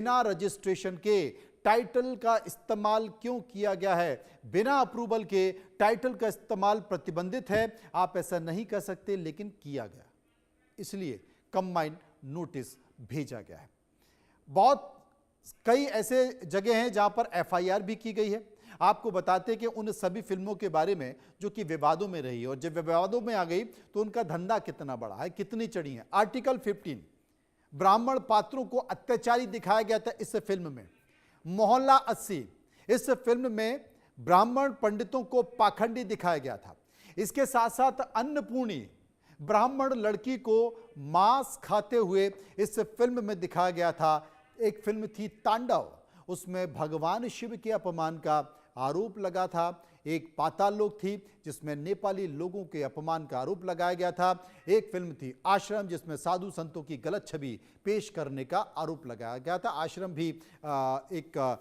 बिना रजिस्ट्रेशन के टाइटल का इस्तेमाल क्यों किया गया है? बिना अप्रूवल के टाइटल का इस्तेमाल प्रतिबंधित है। आप ऐसा नहीं कर सकते, लेकिन किया गया, इसलिए कंबाइंड नोटिस भेजा गया है। बहुत कई ऐसे जगह हैं जहां पर एफआईआर भी की गई है। आपको बताते कि उन सभी फिल्मों के बारे में जो कि विवादों में रही है, और जब विवादों में आ गई तो उनका धंधा कितना बड़ा है, कितनी चढ़ी है। आर्टिकल 15, ब्राह्मण पात्रों को अत्याचारी दिखाया गया था इस फिल्म में। मोहल्ला 80, इस फिल्म में ब्राह्मण पंडितों को पाखंडी दिखाया गया था। इसके साथ साथ अन्नपूर्णी ब्राह्मण लड़की को मांस खाते हुए इस फिल्म में दिखाया गया था। एक फिल्म थी तांडव, उसमें भगवान शिव के अपमान का आरोप लगा था। एक पाताल लोक थी जिसमें नेपाली लोगों के अपमान का आरोप लगाया गया था। एक फिल्म थी आश्रम, जिसमें साधु संतों की गलत छवि पेश करने का आरोप लगाया गया था। आश्रम भी एक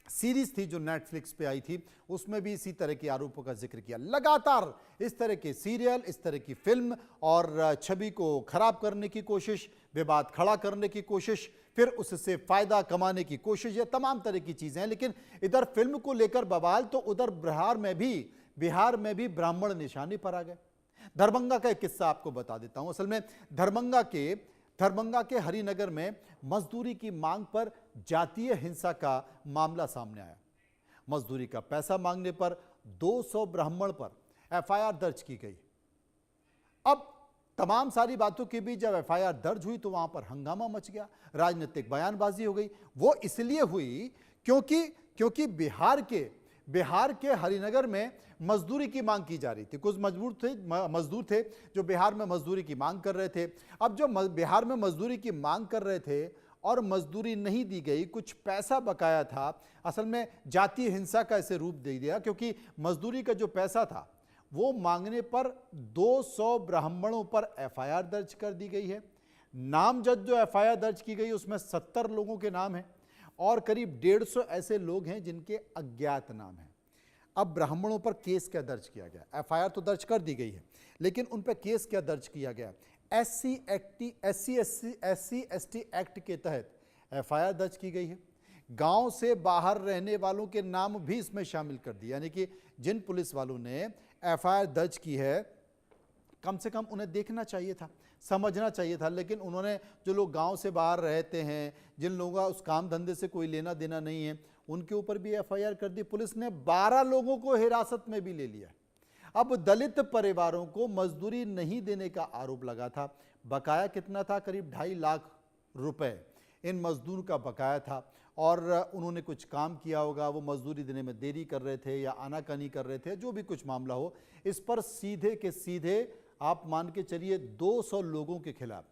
सीरीज थी जो नेटफ्लिक्स पे आई थी, उसमें भी इसी तरह के आरोपों का जिक्र किया। लगातार इस तरह के सीरियल, इस तरह की फिल्म और छवि को खराब करने की कोशिश, विवाद खड़ा करने की कोशिश, फिर उससे फायदा कमाने की कोशिश, ये तमाम तरह की चीजें हैं। लेकिन इधर फिल्म को लेकर बवाल, तो उधर बिहार में भी ब्राह्मण निशाने पर आ गए। दरभंगा का एक किस्सा आपको बता देता हूं। असल में दरभंगा के हरिनगर में मजदूरी की मांग पर जातीय हिंसा का मामला सामने आया। मजदूरी का पैसा मांगने पर 200 ब्राह्मण पर एफआईआर दर्ज की गई। अब तमाम सारी बातों के बीच जब एफआईआर दर्ज हुई तो वहां पर हंगामा मच गया, राजनीतिक बयानबाजी हो गई। वो इसलिए हुई क्योंकि बिहार के हरिनगर में मजदूरी की मांग की जा रही थी। कुछ मजदूर थे जो बिहार में मजदूरी की मांग कर रहे थे। अब जो बिहार में मजदूरी की मांग कर रहे थे और मजदूरी नहीं दी गई, कुछ पैसा बकाया था। असल में जातीय हिंसा का ऐसे रूप दे दिया, क्योंकि मजदूरी का जो पैसा था वो मांगने पर 200 ब्राह्मणों पर एफआईआर दर्ज कर दी गई है। नामजद जो एफआईआर दर्ज की गई उसमें 70 लोगों के नाम हैं और करीब 150 ऐसे लोग हैं जिनके अज्ञात नाम हैं। अब ब्राह्मणों पर केस क्या दर्ज किया गया? एफआईआर तो दर्ज कर दी गई है, लेकिन उन पर केस क्या दर्ज किया गया? एससी एसटी एक्ट के तहत एफआईआर दर्ज की गई है। गांव से बाहर रहने वालों के नाम भी इसमें शामिल कर दिए। यानी कि जिन पुलिस वालों ने एफआईआर दर्ज की है, कम से कम उन्हें देखना चाहिए था, समझना चाहिए था। लेकिन उन्होंने, जो लोग गांव से बाहर रहते हैं, जिन लोगों का उस काम धंधे से कोई लेना देना नहीं है, उनके ऊपर भी एफआईआर कर दी। पुलिस ने 12 लोगों को हिरासत में भी ले लिया। अब दलित परिवारों को मजदूरी नहीं देने का आरोप लगा था। बकाया कितना था? करीब 2.5 लाख रुपए इन मजदूर का बकाया था। और उन्होंने कुछ काम किया होगा, वो मजदूरी देने में देरी कर रहे थे या आनाकानी कर रहे थे, जो भी कुछ मामला हो, इस पर सीधे के सीधे आप मान के चलिए 200 लोगों के खिलाफ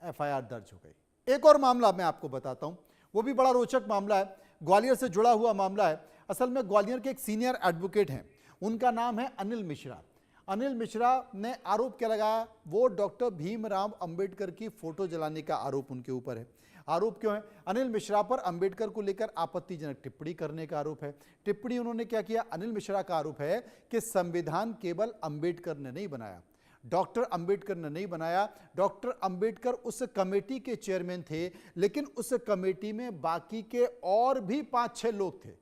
एफआईआर दर्ज हो गई। एक और मामला मैं आपको बताता हूं, वो भी बड़ा रोचक मामला है, ग्वालियर से जुड़ा हुआ मामला है। असल में ग्वालियर के एक सीनियर एडवोकेट हैं, उनका नाम है अनिल मिश्रा। अनिल मिश्रा ने आरोप क्या लगाया? वो डॉक्टर भीमराव अंबेडकर की फोटो जलाने का आरोप उनके ऊपर है। आरोप क्यों है? अनिल मिश्रा पर अंबेडकर को लेकर आपत्तिजनक टिप्पणी करने का आरोप है। टिप्पणी उन्होंने क्या किया? अनिल मिश्रा का आरोप है कि संविधान केवल अंबेडकर ने नहीं बनाया, डॉक्टर अंबेडकर ने नहीं बनाया। डॉक्टर अंबेडकर उस कमेटी के चेयरमैन थे, लेकिन उस कमेटी में बाकी के और भी 5-6 लोग थे,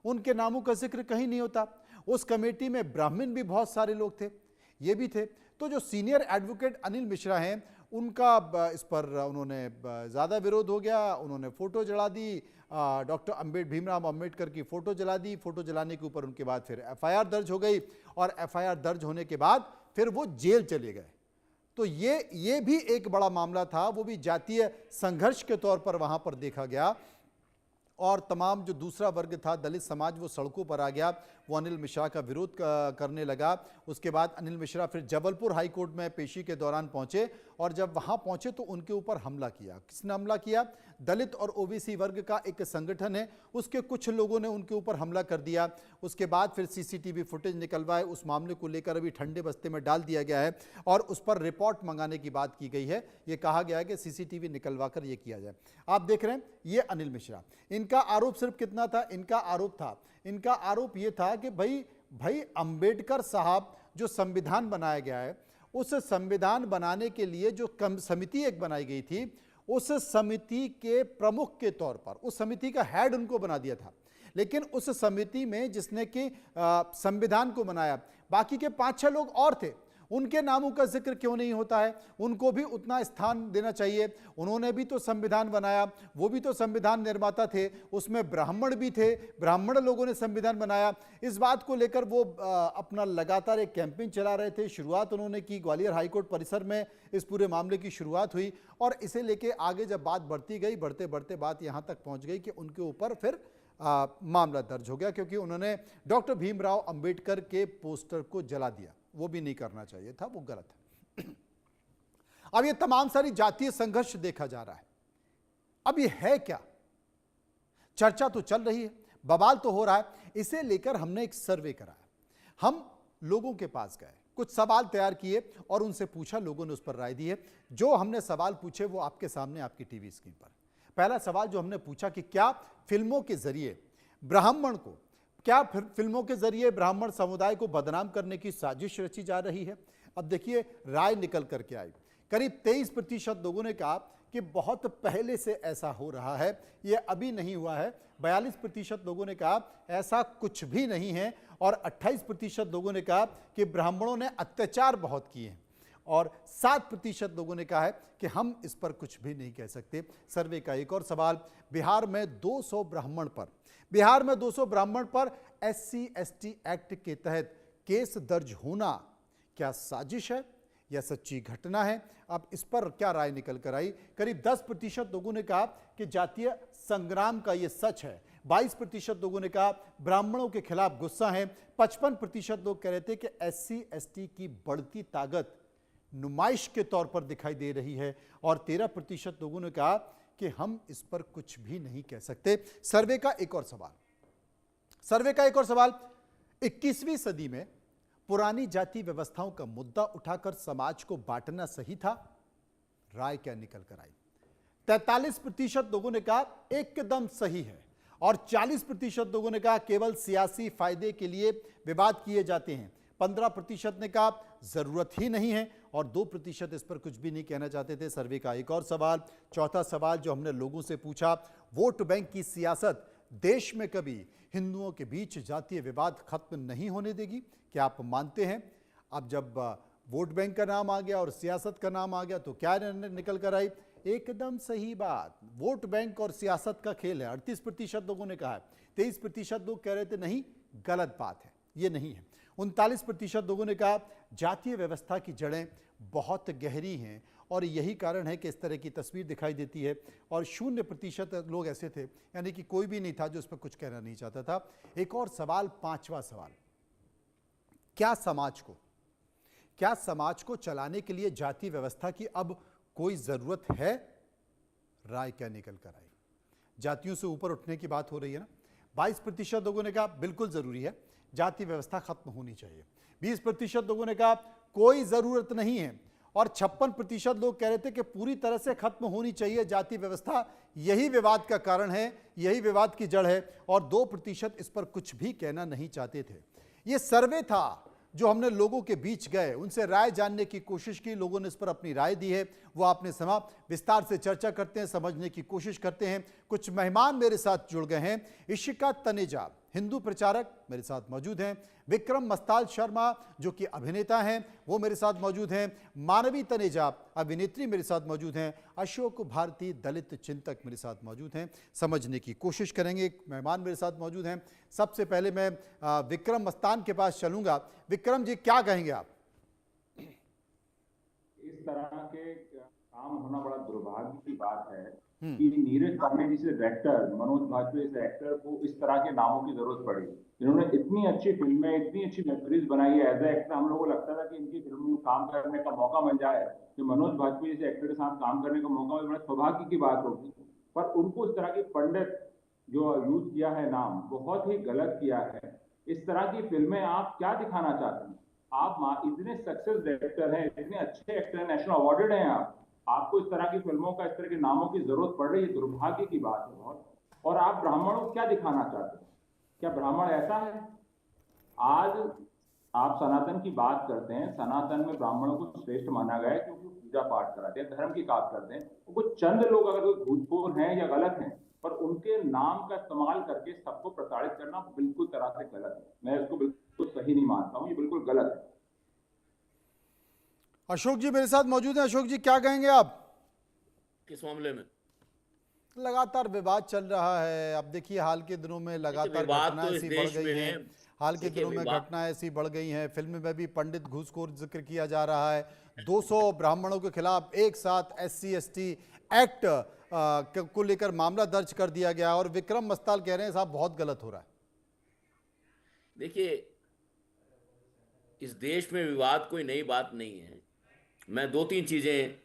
उनके नामों का जिक्र कहीं नहीं होता। उस कमेटी में ब्राह्मण भी बहुत सारे लोग थे, ये भी थे। तो जो सीनियर एडवोकेट अनिल मिश्रा हैं, उनका इस पर उन्होंने ज़्यादा विरोध हो गया। उन्होंने फ़ोटो जला दी, डॉक्टर भीमराव अंबेडकर की फ़ोटो जला दी। फ़ोटो जलाने के ऊपर उनके बाद फिर एफआईआर दर्ज हो गई, और एफआईआर दर्ज होने के बाद फिर वो जेल चले गए। तो ये भी एक बड़ा मामला था, वो भी जातीय संघर्ष के तौर पर वहाँ पर देखा गया। और तमाम जो दूसरा वर्ग था, दलित समाज, वो सड़कों पर आ गया, वो अनिल मिश्रा का विरोध करने लगा। उसके बाद अनिल मिश्रा फिर जबलपुर हाई कोर्ट में पेशी के दौरान पहुंचे, और जब वहां पहुंचे तो उनके ऊपर हमला किया। किसने हमला किया? दलित और ओबीसी वर्ग का एक संगठन है, उसके कुछ लोगों ने उनके ऊपर हमला कर दिया। उसके बाद फिर सीसीटीवी फुटेज निकलवाए, उस मामले को लेकर अभी ठंडे बस्ते में डाल दिया गया है और उस पर रिपोर्ट मंगाने की बात की गई है। ये कहा गया है कि सीसीटीवी निकलवा कर ये किया जाए। आप देख रहे हैं ये अनिल मिश्रा, इनका आरोप सिर्फ कितना था? इनका आरोप ये था कि भाई अंबेडकर साहब, जो संविधान बनाया गया है, उस संविधान बनाने के लिए जो समिति एक बनाई गई थी, उस समिति के प्रमुख के तौर पर, उस समिति का हेड उनको बना दिया था। लेकिन उस समिति में जिसने कि संविधान को बनाया, बाकी के 5-6 लोग और थे, उनके नामों का जिक्र क्यों नहीं होता है? उनको भी उतना स्थान देना चाहिए। उन्होंने भी तो संविधान बनाया, वो भी तो संविधान निर्माता थे, उसमें ब्राह्मण भी थे, ब्राह्मण लोगों ने संविधान बनाया। इस बात को लेकर वो अपना लगातार एक कैंपेन चला रहे थे। शुरुआत उन्होंने की, ग्वालियर हाईकोर्ट परिसर में इस पूरे मामले की शुरुआत हुई और इसे लेके आगे जब बात बढ़ती गई, बढ़ते बढ़ते बात यहाँ तक पहुँच गई कि उनके ऊपर फिर मामला दर्ज हो गया, क्योंकि उन्होंने डॉक्टर भीमराव अंबेडकर के पोस्टर को जला दिया। वो भी नहीं करना चाहिए था, वो गलत है। अब ये तमाम सारी जातीय संघर्ष देखा जा रहा है। अब ये है क्या? चर्चा तो चल रही है, बवाल तो हो रहा है। इसे लेकर हमने एक सर्वे कराया। हम लोगों के पास गए, कुछ सवाल तैयार किए और उनसे पूछा, लोगों ने उस पर राय दी है। जो हमने सवाल पूछे वो आपके सामने, आपकी टीवी स्क्रीन पर। पहला सवाल जो हमने पूछा कि क्या फिल्मों के जरिए ब्राह्मण को, क्या फिल्मों के जरिए ब्राह्मण समुदाय को बदनाम करने की साजिश रची जा रही है? अब देखिए राय निकल करके आई। करीब 23% लोगों ने कहा कि बहुत पहले से ऐसा हो रहा है, ये अभी नहीं हुआ है। 42% लोगों ने कहा ऐसा कुछ भी नहीं है और 28% लोगों ने कहा कि ब्राह्मणों ने अत्याचार बहुत किए हैं और 7% लोगों ने कहा है कि हम इस पर कुछ भी नहीं कह सकते। सर्वे का एक और सवाल, बिहार में 200 ब्राह्मण पर SC/ST एक्ट के तहत केस दर्ज होना क्या साजिश है या सच्ची घटना है? अब इस पर क्या राय निकल कर आई? करीब 10% लोगों ने कहा कि जातीय संग्राम का यह सच है। 22% लोगों ने कहा ब्राह्मणों के खिलाफ गुस्सा है। 55% लोग कह रहे थे कि SC/ST की बढ़ती ताकत नुमाइश के तौर पर दिखाई दे रही है और 13% लोगों ने कहा कि हम इस पर कुछ भी नहीं कह सकते। सर्वे का एक और सवाल, 21वीं सदी में पुरानी जाति व्यवस्थाओं का मुद्दा उठाकर समाज को बांटना सही था? राय क्या निकल कर आई? 43% लोगों ने कहा एकदम सही है और 40% लोगों ने कहा केवल सियासी फायदे के लिए विवाद किए जाते हैं। 15% ने कहा जरूरत ही नहीं है और 2% इस पर कुछ भी नहीं कहना चाहते थे। सर्वे का एक और सवाल, चौथा सवाल जो हमने लोगों से पूछा, वोट बैंक की सियासत देश में कभी हिंदुओं के बीच जातीय विवाद खत्म नहीं होने देगी? क्या आप मानते हैं? अब जब वोट बैंक का नाम आ गया और सियासत का नाम आ गया तो क्या निकल कर आई? एकदम सही बात, वोट बैंक और सियासत का खेल है। 38% लोगों ने कहा है। 23% लोग कह रहे थे नहीं, गलत बात है, ये नहीं है। 39% लोगों ने कहा जातीय व्यवस्था की जड़ें बहुत गहरी हैं और यही कारण है कि इस तरह की तस्वीर दिखाई देती है। और 0% लोग ऐसे थे, यानी कि कोई भी नहीं था जो इस पर कुछ कहना नहीं चाहता था। एक और सवाल, पांचवा सवाल, क्या समाज को चलाने के लिए जाति व्यवस्था की अब कोई जरूरत है? राय क्या निकल कर आई? जातियों से ऊपर उठने की बात हो रही है ना। 22% लोगों ने कहा बिल्कुल जरूरी है, जाति व्यवस्था खत्म होनी चाहिए। 20% लोगों ने कहा कोई जरूरत नहीं है और 56% लोग कह रहे थे कि पूरी तरह से खत्म होनी चाहिए जाति व्यवस्था, यही विवाद का कारण है, यही विवाद की जड़ है और 2% इस पर कुछ भी कहना नहीं चाहते थे। यह सर्वे था जो हमने लोगों के बीच गए, उनसे राय जानने की कोशिश की, लोगों ने इस पर अपनी राय दी है, वो आपने सुना। विस्तार से चर्चा करते हैं, समझने की कोशिश करते हैं। कुछ मेहमान मेरे साथ जुड़ गए हैं। इशिका तनेजा हिंदू प्रचारक मेरे साथ मौजूद हैं। विक्रम मस्ताल शर्मा जो कि अभिनेता हैं वो मेरे साथ मौजूद हैं। मानवी तनेजा अभिनेत्री मेरे साथ मौजूद हैं। अशोक भारती दलित चिंतक मेरे साथ मौजूद हैं। समझने की कोशिश करेंगे। एक मेहमान मेरे साथ मौजूद हैं। सबसे पहले मैं विक्रम मस्तान के पास चलूंगा। विक्रम जी, क्या कहेंगे आप? इस तरह के काम होना बड़ा दुर्भाग्य की बात है कि नीरज पांडे जैसे डायरेक्टर, मनोज बाजपेयी जैसे एक्टर को इस तरह के नामों की जरूरत पड़ी। इन्होंने इतनी अच्छी फिल्में, इतनी अच्छी वेब सीरीज बनाई है। एज ए एक्टर हम लोगों को लगता था कि इनकी फिल्म में काम करने का मौका मिल जाए, कि मनोज बाजपेयी जैसे एक्टर के साथ काम करने का मौका मिले, बड़ा सौभाग्य की बात होगी। पर उनको इस तरह की पंडित जो यूज किया है नाम, बहुत ही गलत किया है। इस तरह की फिल्में आप क्या दिखाना चाहते हैं? आप इतने सक्सेस डायरेक्टर हैं, इतने अच्छे एक्टर हैं, नेशनल अवार्डेड हैं, आपको इस तरह की फिल्मों का, इस तरह के नामों की जरूरत पड़ रही है, दुर्भाग्य की बात है बहुत। और आप ब्राह्मणों को क्या दिखाना चाहते हैं? क्या ब्राह्मण ऐसा है? आज आप सनातन की बात करते हैं, सनातन में ब्राह्मणों को श्रेष्ठ माना गया है क्योंकि वो पूजा पाठ कराते हैं, धर्म की बात करते हैं। वो कुछ चंद लोग अगर कोई भूतपूर्व हैं या गलत हैं, पर उनके नाम का इस्तेमाल करके सबको प्रताड़ित करना बिल्कुल तरह से गलत है। मैं इसको बिल्कुल सही नहीं मानता हूँ, ये बिल्कुल गलत है। अशोक जी मेरे साथ मौजूद हैं। अशोक जी क्या कहेंगे आप? किस मामले में? लगातार विवाद चल रहा है। अब देखिए हाल के दिनों में देखिए, लगातार विवाद घटनाएं तो इस ऐसी बढ़ देश गई में हैं। है। हाल के देखिए, दिनों में विवाद घटनाएं ऐसी बढ़ गई हैं। फिल्म में भी पंडित घूसखोर जिक्र किया जा रहा है। 200 ब्राह्मणों के खिलाफ एक साथ SC ST एक्ट को लेकर मामला दर्ज कर दिया गया और विक्रम मस्ताल कह रहे हैं साहब बहुत गलत हो रहा है। देखिए, इस देश में विवाद कोई नई बात नहीं है। मैं दो तीन चीजें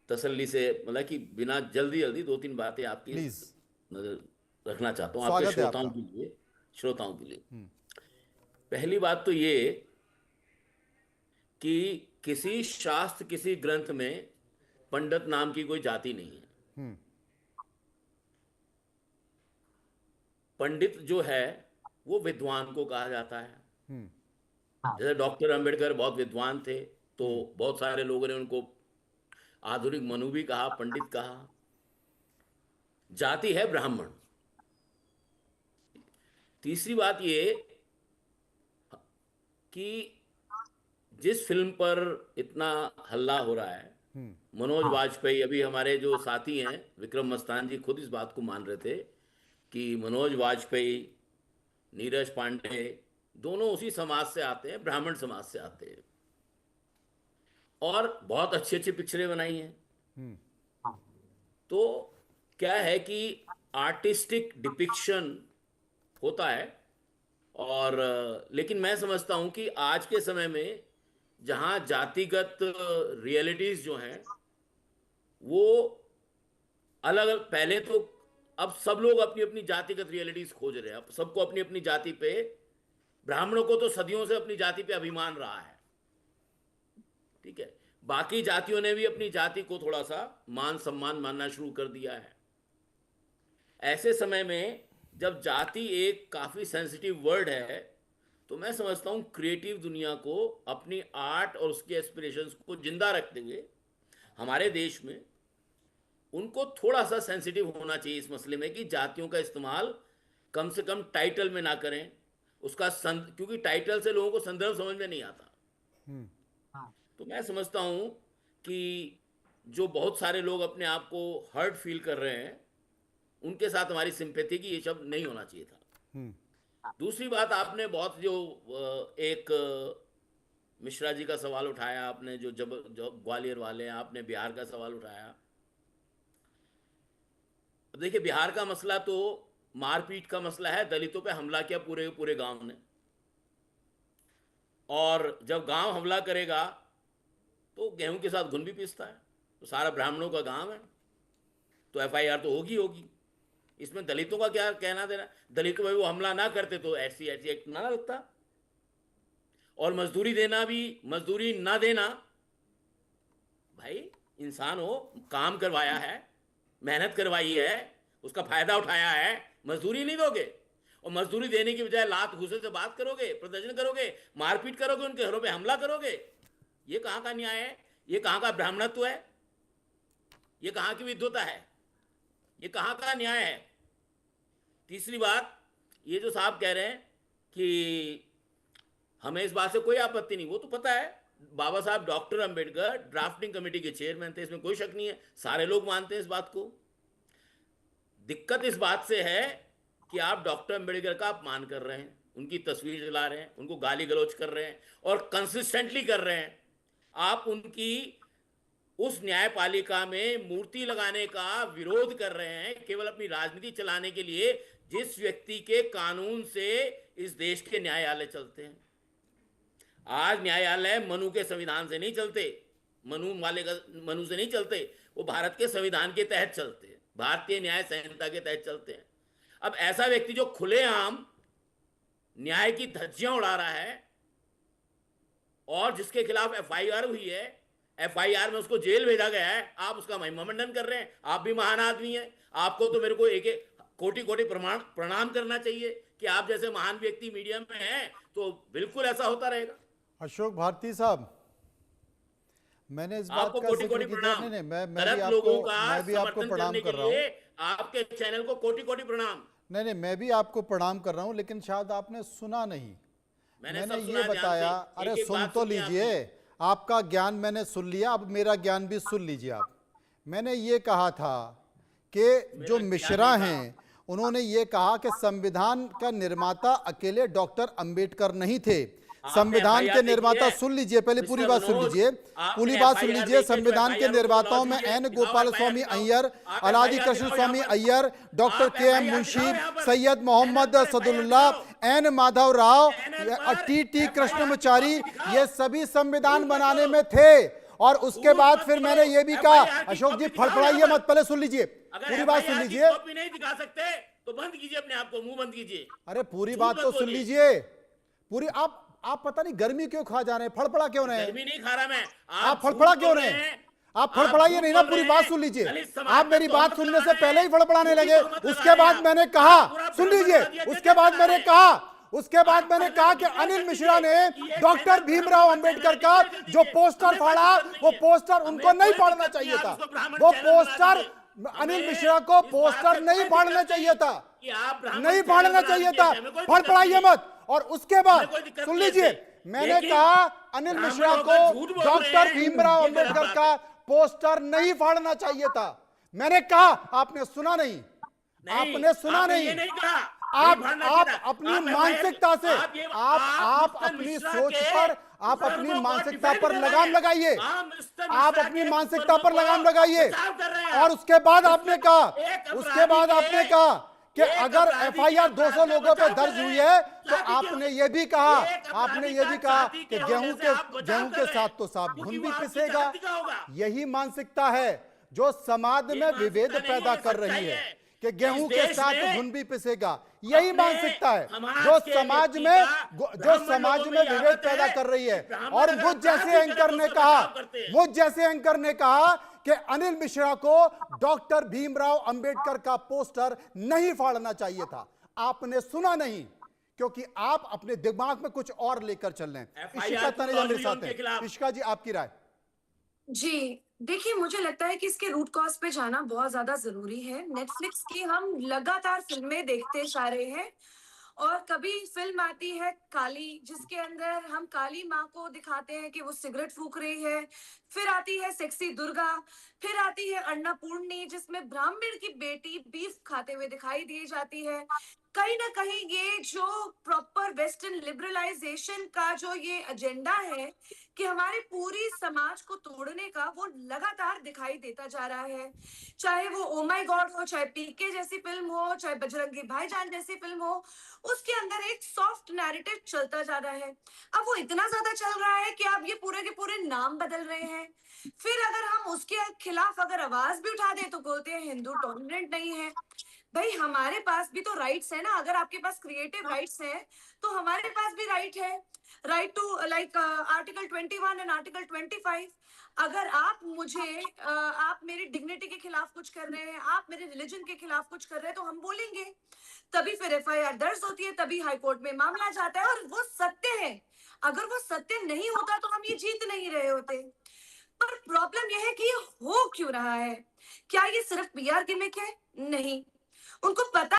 तसल्ली से, मतलब कि बिना जल्दी जल्दी दो तीन बातें आपकी प्लीज, नजर रखना चाहता हूँ, आपके स्वागत है श्रोताओं आपका। के लिए। श्रोताओं के लिए पहली बात तो ये कि किसी शास्त्र, किसी ग्रंथ में पंडित नाम की कोई जाति नहीं है। हम्म। पंडित जो है वो विद्वान को कहा जाता है। हम्म। जैसे डॉक्टर अंबेडकर बहुत विद्वान थे, तो बहुत सारे लोगों ने उनको आधुनिक मनु भी कहा, पंडित कहा। जाति है ब्राह्मण। तीसरी बात ये कि जिस फिल्म पर इतना हल्ला हो रहा है, मनोज वाजपेयी, अभी हमारे जो साथी हैं विक्रम मस्तान जी खुद इस बात को मान रहे थे कि मनोज वाजपेयी, नीरज पांडे दोनों उसी समाज से आते हैं, ब्राह्मण समाज से आते हैं, और बहुत अच्छी अच्छी पिक्चरें बनाई हैं। तो क्या है कि आर्टिस्टिक डिपिक्शन होता है, और लेकिन मैं समझता हूं कि आज के समय में जहां जातिगत रियलिटीज जो हैं वो अलग अलग, पहले तो अब सब लोग अपनी अपनी जातिगत रियलिटीज खोज रहे हैं। अब सबको अपनी अपनी जाति पे, ब्राह्मणों को तो सदियों से अपनी जाति पे अभिमान रहा है, ठीक है। बाकी जातियों ने भी अपनी जाति को थोड़ा सा मान सम्मान मानना शुरू कर दिया है। ऐसे समय में जब जाति एक काफी सेंसिटिव वर्ड है, तो मैं समझता हूं क्रिएटिव दुनिया को अपनी आर्ट और उसके एस्पिरेशंस को जिंदा रखते हुए हमारे देश में उनको थोड़ा सा सेंसिटिव होना चाहिए इस मसले में कि जातियों का इस्तेमाल कम से कम टाइटल में ना करें। उसका क्योंकि टाइटल से लोगों को संदर्भ समझ में नहीं आता। तो मैं समझता हूं कि जो बहुत सारे लोग अपने आप को हर्ट फील कर रहे हैं, उनके साथ हमारी सिंपैथी की ये शब्द नहीं होना चाहिए था। दूसरी बात, आपने बहुत जो एक मिश्रा जी का सवाल उठाया, आपने जो ग्वालियर वाले हैं, आपने बिहार का सवाल उठाया। अब देखिए, बिहार का मसला तो मारपीट का मसला है। दलितों पे हमला किया पूरे पूरे गांव ने, और जब गांव हमला करेगा तो गेहूं के साथ घुन भी पीसता है। तो सारा ब्राह्मणों का गांव है, तो FIR तो होगी होगी। इसमें दलितों का क्या कहना देना? दलितों पर वो हमला ना करते तो ऐसी एक्ट ना लगता। और मजदूरी देना भी, मजदूरी ना देना, भाई इंसान हो, काम करवाया है, मेहनत करवाई है, उसका फायदा उठाया है, मजदूरी नहीं दोगे? और मजदूरी देने की बजाय लात घूसे से बात करोगे, प्रदर्शन करोगे, मारपीट करोगे, उनके घरों पे हमला करोगे। ये कहां का न्याय है? ये कहां का ब्राह्मणत्व है? ये कहां की विद्वता है? ये कहां का न्याय है? तीसरी बात, ये जो साहब कह रहे हैं कि हमें इस बात से कोई आपत्ति नहीं, वो तो पता है बाबा साहब डॉक्टर अंबेडकर ड्राफ्टिंग कमेटी के चेयरमैन थे, इसमें कोई शक नहीं है, सारे लोग मानते हैं इस बात को। दिक्कत इस बात से है कि आप डॉक्टर अंबेडकर का अपमान कर रहे हैं, उनकी तस्वीर जला रहे हैं, उनको गाली गलौज कर रहे हैं, और कंसिस्टेंटली कर रहे हैं। आप उनकी उस न्यायपालिका में मूर्ति लगाने का विरोध कर रहे हैं केवल अपनी राजनीति चलाने के लिए, जिस व्यक्ति के कानून से इस देश के न्यायालय चलते हैं। आज न्यायालय मनु के संविधान से नहीं चलते, मनु से नहीं चलते, वो भारत के संविधान के तहत चलते हैं, भारतीय न्याय संहिता के तहत चलते हैं। अब ऐसा व्यक्ति जो खुलेआम न्याय की धज्जियां उड़ा रहा है और जिसके खिलाफ FIR हुई है, FIR में उसको जेल भेजा गया है, आप उसका महिमा मंडन कर रहे हैं। आप भी महान आदमी हैं, आपको तो मेरे को एक एक कोटि कोटि प्रणाम करना चाहिए कि आप जैसे महान व्यक्ति मीडिया में हैं, तो बिल्कुल ऐसा होता रहेगा। अशोक भारती साहब, मैंने इस बात आपको का कोटि जिक्र कोटि किया प्रणाम। नहीं, मैं गलत लोगों का भी आपको समर्थन प्रणाम करने कर के रहा हूँ। लिए आपके चैनल को कोटि कोटि प्रणाम। नहीं, मैं भी आपको प्रणाम कर रहा हूँ, लेकिन शायद आपने सुना नहीं। मैंने मैंने सब सुना ये ध्यान बताया, से। अरे एक-एक सुन बात तो सुनी लीजिए, आपकी। आपका ज्ञान मैंने सुन लिया, अब मेरा ज्ञान भी सुन लीजिए आप। मैंने ये कहा था कि जो मेरा क्या मिश्रा नहीं हैं, उन्होंने ये कहा कि संविधान का निर्माता अकेले डॉक्टर अंबेडकर नहीं थे। आपने संविधान के FIR निर्माता, देखी है? सुन लीजिए, पहले पूरी मिस्टर बात सुन मनोज, लीजिए, पूरी आपने बात सुन FIR लीजिए। देखी है तो संविधान के FIR को निर्माताओं बुला में दीजिए। एन दिखाओ गोपाल FIR स्वामी दिखाओ। अय्यर, आप अलादी FIR कृष्ण दिखाओ स्वामी यहाँ पर। अय्यर, डॉक्टर आप के एम FIR मुंशी, दिखाओ यहाँ पर। सैयद मोहम्मद चैनल पर FIR सदुल्लाह, दिखाओ। एन माधव राव, चैनल पर टी टी FIR कृष्णमचारी, की कॉपी ये दिखाओ। सभी संविधान झूठ मत बनाने बोलो। में थे। और उसके झूठ बाद मत फिर बोलो। मैंने ये भी कहा, FIR की अशोक जी कॉपी दिखाओ फड़फड़ाइए यहाँ पर। मत, पहले सुन लीजिए, अगर पूरी बात सुन FIR की लीजिए। कॉपी नहीं दिखा सकते तो बंद कीजिए अपने आप को, मुंह बंद कीजिए। अरे पूरी झूठ बात मत तो सुन बोलिए। लीजिए, पूरी। आप पता नहीं गर्मी क्यों खा जा रहे हैं, फड़फड़ा क्यों रहे हैं? गर्मी नहीं खा रहा मैं। आप आप फड़फड़ा झूठ क्यों बोल रहे रहे हैं? हैं। आप आप फड़फड़ाइए झूठ नहीं ना, बोल पूरी रहे बात हैं। सुन लीजिए। दलित समाज आप पर मेरी बात तोहमत सुनने लगा से रहे पहले ही हैं। फड़फड़ाने झूठी लगे। तोहमत लगा उसके रहे बाद हैं। मैंने कहा, आप पूरा सुन ब्राह्मण लीजिए, वादिया उसके चेतन बाद लगा मैंने रहे हैं। कहा, उसके बाद आप मैंने पहले कहा कि डिक्लेयर अनिल कर मिश्रा दीजिए ने कि ये डॉक्टर चैनल भीमराव ब्राह्मण अंबेडकर चैनल का है, डिक्लेयर कर जो दीजिए। पोस्टर हमें कोई फाड़ा, दिक्कत वो नहीं है। पोस्टर हमें उनको नहीं कोई फाड़ना दिक्कत नहीं चाहिए है, था। आप उसको ब्राह्मण वो चैनल बना पोस्टर दीजिए। अनिल हमें मिश्रा को इस बात पोस्टर से नहीं कोई फाड़ना दिक्कत चाहिए नहीं था, कि आप ब्राह्मण नहीं चैनल फाड़ना बना चाहिए दीजिए, था। हमें कोई दिक्कत फड़फड़ाइए नहीं। मत। और उसके बाद हमें कोई दिक्कत सुन नहीं है लीजिए, इससे। मैंने लेकिन कहा अनिल ब्राह्मण मिश्रा को होकर झूठ बोल रहे डॉक्टर हैं, भीमराव ये गलत अंबेडकर बात का है। पोस्टर नहीं फाड़ना चाहिए था। मैंने कहा, आपने सुना नहीं, नहीं, आपने सुना आपने नहीं। ये नहीं कहा। आप नहीं फाड़ना चाहिए था। अपनी आप मानसिकता से, आप मिस्टर अपनी मिश्रा सोच के पर, आप धर्म अपनी को मानसिकता डिफेंड पर कर रहे लगाम हैं। लगाइए। आप मिस्टर आप मिश्रा अपनी के मानसिकता धर्म पर को लगाम लगाइए। बचाव कर रहे हैं और आप। उसके बाद आपने कहा, एक उसके बाद अपराधी आपने के- कहा कि एक अगर अपराधी एफआईआर के 200 अपराध लोगों पर बचाव कर दर्ज रहे हुई हैं। है, तो जाति आपने ये भी कहा, एक अपराधी आपने ये का भी कहा जाति कि के गेहूं होने से आप बचाव गेहूं कर के रहे साथ हैं। तो साफ क्योंकि घुन वो भी आपकी पिसेगा। जाति का होगा। यही मानसिकता है जो समाज ये में विभेद मानसिकता नहीं, पैदा ये कर रही सच्चाई है है। कि गेहूं इस के देश साथ में घुन भी पिसेगा। यही अपने मानसिकता है समाज जो के समाज व्यक्ति में का जो ब्राह्मण समाज लोगों में में विभेद आदत पैदा है कर रही है। कि ब्राह्मण और अगर वो अपराध जैसे भी करे एंकर तो ने उसका कहा, बचाव करते हैं। वो जैसे एंकर ने कहा कि अनिल मिश्रा को डॉक्टर भीमराव अंबेडकर का पोस्टर नहीं फाड़ना चाहिए था। आपने सुना नहीं, क्योंकि आप अपने दिमाग में कुछ और लेकर चल रहे हैं। FIR इशिका तनेजा मेरे साथ उनके है। खिलाफ। इशिका जी, आपकी राय। जी, देखिए मुझे लगता है कि इसके रूट कॉज पे जाना बहुत ज़्यादा ज़रूरी है। नेटफ्लिक्स की हम लगातार फ़िल्में देखते जा रहे हैं और कभी फ़िल्म आती है काली, जिसके अंदर हम काली माँ को दिखाते हैं कि वो सिगरेट फूँक रही है। फिर आती है सेक्सी दुर्गा, फिर आती है अन्नपूर्णी, जिसमें ब्राह्मण की बेटी बीफ खाते हुए दिखाई दी जाती है। कहीं न कहीं ये जो प्रॉपर वेस्टर्न लिबरलाइज़ेशन का जो ये एजेंडा है कि हमारे पूरी समाज को तोड़ने का, वो लगातार दिखाई देता जा रहा है। चाहे वो ओह माय गॉड हो, चाहे पीके जैसी फ़िल्म हो, चाहे बजरंगी भाईजान जैसी फ़िल्म हो, उसके अंदर एक सॉफ्ट नैरेटिव चलता जा रहा है। अब वो इतना ज़्यादा चल रहा है कि आप ये पूरे के पूरे नाम बदल रहे हैं। फिर अगर हम उसके खिलाफ अगर आवाज़ भी उठा दें तो बोलते हैं हिंदू टॉलरेंट नहीं है। भाई हमारे पास भी तो राइट्स है ना, अगर आपके पास क्रिएटिव राइट्स हैं, तो हमारे पास भी राइट है। Right to like article 21 and article 25। अगर आप मुझे आप मेरी डिग्निटी के खिलाफ कुछ कर रहे हैं, आप मेरे रिलीजन के खिलाफ कुछ कर रहे हैं, तो हम बोलेंगे। तभी फिर एफआईआर दर्ज होती है, तभी हाई कोर्ट में मामला जाता है और वो सत्य है। अगर वो सत्य नहीं होता तो हम ये जीत नहीं रहे होते। पर प्रॉब्लम यह है कि ये हो क्यों रहा है? क्या ये सिर्फ पीआर गिमिक है? नहीं, उनको पता